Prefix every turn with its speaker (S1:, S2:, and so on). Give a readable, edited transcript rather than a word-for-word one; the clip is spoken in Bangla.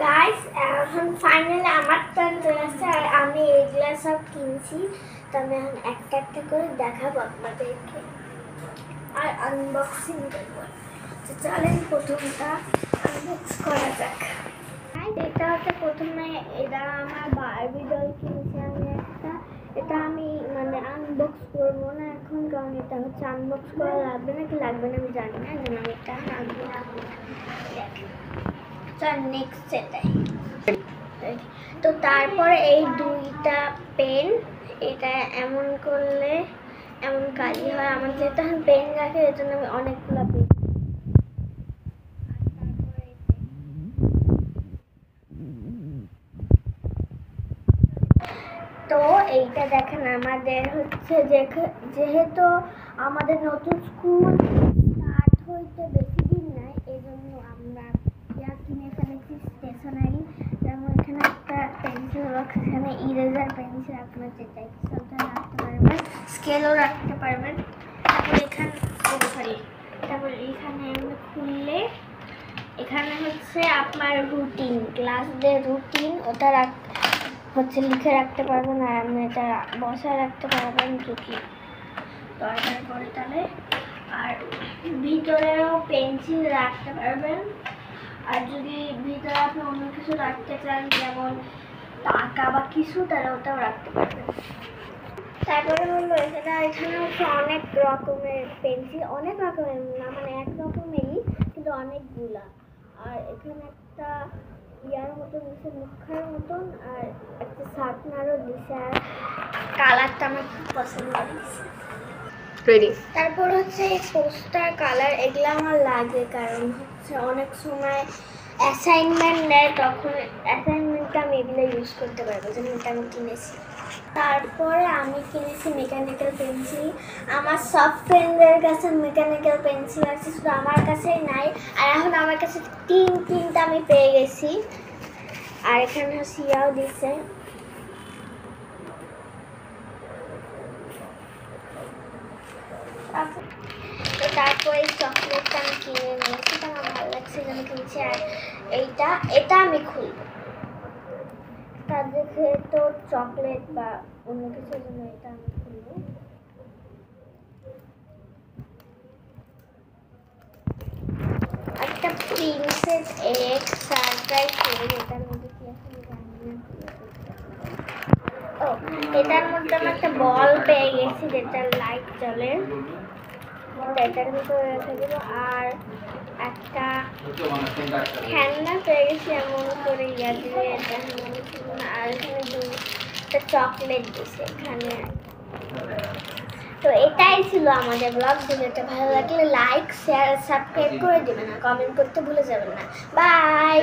S1: গাইস এখন ফাইনালি আমার টার্ন চলে আসছে আর আমি এগুলা সব কিনছি। তো আমি এখন একটা একটা করে দেখাবো আপনাদেরকে আর আনবক্সিং করবো। তো চলেন প্রথমটা আনবক্স করা যাক। এটা হচ্ছে প্রথমে, এটা আমার বারবি ডল কিনছি আমি একটা। এটা আমি মানে আনবক্স করবো না এখন, কারণ এটা হচ্ছে আনবক্স করা লাগবে না কি লাগবে না আমি জানি না, যেন আমি এটা রাখবো না। নেক্সট সেটাই। তো তারপরে এই দুইটা পেন, এটা এমন করলে এমন কালি হয়। আমার যেহেতু এখন পেন রাখে এর জন্য আমি অনেকগুলো পেন। তো এইটা দেখেন, আমাদের হচ্ছে যেহেতু আমাদের নতুন স্কুল স্টার্ট হইতে বেশি দিন নাই, এই জন্য আমরা কিনে ফেলেছি স্টেশনারি। যেমন এখানে একটা পেন্সিল বক্স, এখানে ইরেজার পেন্সিল আপনার যেটা ইচ্ছা রাখতে পারবেন, স্কেলও রাখতে পারবেন। তারপর এখানে আমরা খুললে এখানে হচ্ছে আপনার রুটিন, ক্লাসদের রুটিন ওটা হচ্ছে লিখে রাখতে পারবেন, আর আপনি এটা বসায় রাখতে পারবেন যদি দরকার পড়ে তাহলে। আর ভিতরেও পেন্সিল রাখতে পারবেন, আর যদি ভিতরে আপনি অন্য কিছু রাখতে চান যেমন টাকা বা কিছু, তাহলে ওটাও রাখতে পারবেন। তারপরে হলো এখানে হচ্ছে অনেক রকমের পেন্সিল, অনেক রকমের না মানে এক রকমেরই কিন্তু অনেকগুলা। আর এখানে একটা ইয়ার মতন দিচ্ছে, মুখার মতন, আর একটা শার্পনারও দিচ্ছে। আর কালারটা আমার খুব পছন্দ হয়েছে। তারপর হচ্ছে এই পোস্টার কালার, এগুলো আমার লাগে কারণ হচ্ছে অনেক সময় অ্যাসাইনমেন্ট নেয়, তখন অ্যাসাইনমেন্টটা আমি এগুলো ইউজ করতে পারবো, যেমন এটা আমি কিনেছি। তারপরে আমি কিনেছি মেকানিক্যাল পেন্সিল। আমার সব ফ্রেন্ডদের কাছে মেকানিক্যাল পেন্সিল আছে, শুধু আমার কাছেই নাই। আর এখন আমার কাছে তিনটা আমি পেয়ে গেছি। আর এখানে সিয়াও দিছে। তো তারপর এই চকলেটটা আমি কিনে নিয়েছি, তো আমার ভালো লাগছে যেন কিনছি। আর এটা আমি খুলবো, তার দেখে তো চকলেট বা অন্য কিছুর জন্য এটা আমি খুলবো। একটা প্রিন্সেস এগ সারপ্রাইজ করে, এটার মধ্যে কি আছে আমি জানি না। ও, এটার মধ্যে আমি একটা বল পেয়ে গেছি যেটা লাইট জ্বলে, এটার ভিতরে রেখে দেবো। আর একটা খেলনা পেয়ে গেছি এমন করে ইয়া দিয়ে, এটা আর এখানে দুটা চকলেট দিছে এখানে। তো এটাই ছিল আমাদের ব্লগ। ভিডিওটা ভালো লাগলে লাইক শেয়ার সাবস্ক্রাইব করে দেবেন, আর কমেন্ট করতে ভুলে যাবেন না। বাই।